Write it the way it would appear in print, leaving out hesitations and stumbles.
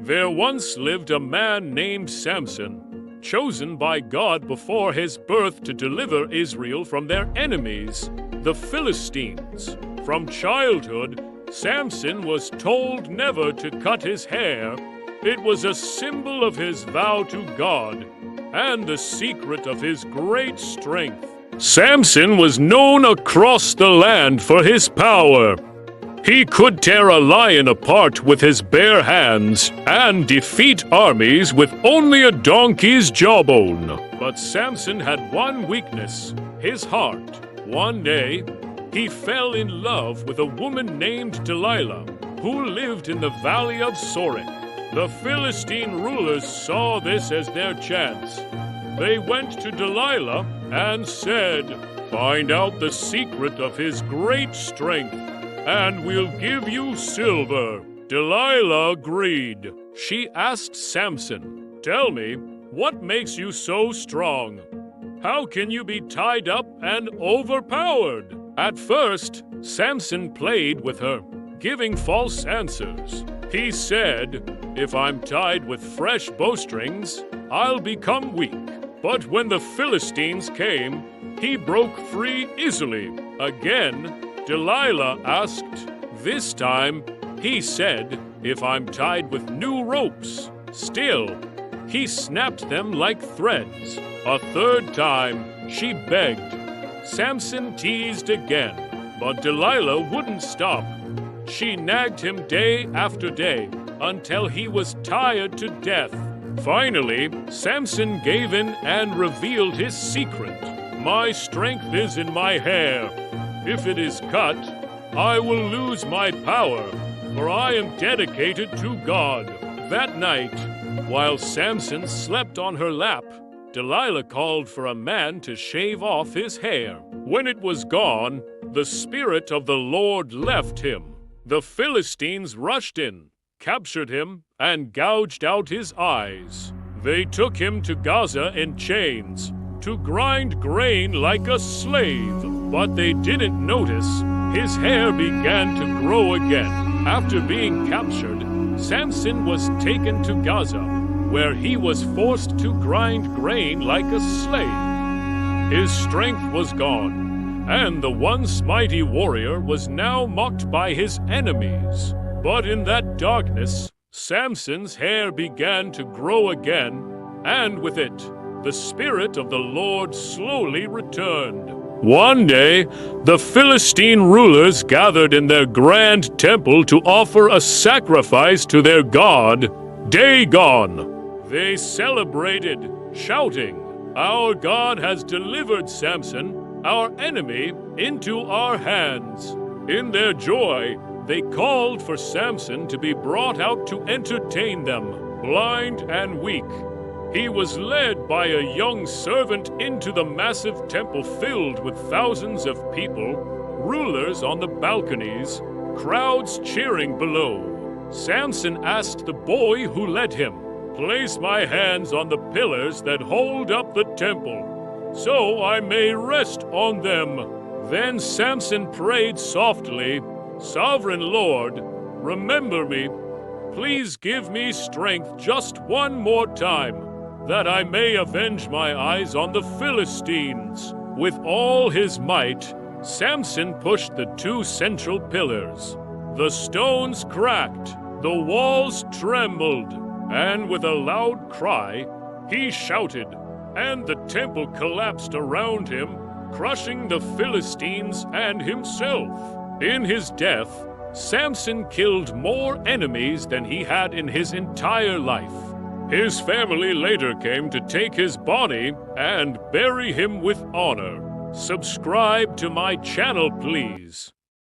There once lived a man named Samson, chosen by God before his birth to deliver Israel from their enemies, the Philistines. From childhood, Samson was told never to cut his hair. It was a symbol of his vow to God and the secret of his great strength. Samson was known across the land for his power. He could tear a lion apart with his bare hands and defeat armies with only a donkey's jawbone. But Samson had one weakness, his heart. One day, he fell in love with a woman named Delilah, who lived in the valley of Sorek. The Philistine rulers saw this as their chance. They went to Delilah and said, "Find out the secret of his great strength, and we'll give you silver." Delilah agreed. She asked Samson, "Tell me, what makes you so strong? How can you be tied up and overpowered?" At first, Samson played with her, giving false answers. He said, "If I'm tied with fresh bowstrings, I'll become weak." But when the Philistines came, he broke free easily. Again, Delilah asked. This time, he said, "If I'm tied with new ropes." Still, he snapped them like threads. A third time, she begged. Samson teased again, but Delilah wouldn't stop. She nagged him day after day until he was tired to death. Finally, Samson gave in and revealed his secret. "My strength is in my hair. If it is cut, I will lose my power, for I am dedicated to God." That night, while Samson slept on her lap, Delilah called for a man to shave off his hair. When it was gone, the Spirit of the Lord left him. The Philistines rushed in, captured him, and gouged out his eyes. They took him to Gaza in chains, to grind grain like a slave. But they didn't notice his hair began to grow again. After being captured, Samson was taken to Gaza, where he was forced to grind grain like a slave. His strength was gone, and the once mighty warrior was now mocked by his enemies. But in that darkness, Samson's hair began to grow again, and with it, the Spirit of the Lord slowly returned. One day, the Philistine rulers gathered in their grand temple to offer a sacrifice to their god, Dagon. They celebrated, shouting, "Our God has delivered Samson, our enemy, into our hands." In their joy, they called for Samson to be brought out to entertain them, blind and weak. He was led by a young servant into the massive temple filled with thousands of people, rulers on the balconies, crowds cheering below. Samson asked the boy who led him, "Place my hands on the pillars that hold up the temple, so I may rest on them." Then Samson prayed softly, "Sovereign Lord, remember me. Please give me strength just one more time, that I may avenge my eyes on the Philistines." With all his might, Samson pushed the two central pillars. The stones cracked, the walls trembled, and with a loud cry, he shouted, and the temple collapsed around him, crushing the Philistines and himself. In his death, Samson killed more enemies than he had in his entire life. His family later came to take his body and bury him with honor. Subscribe to my channel, please.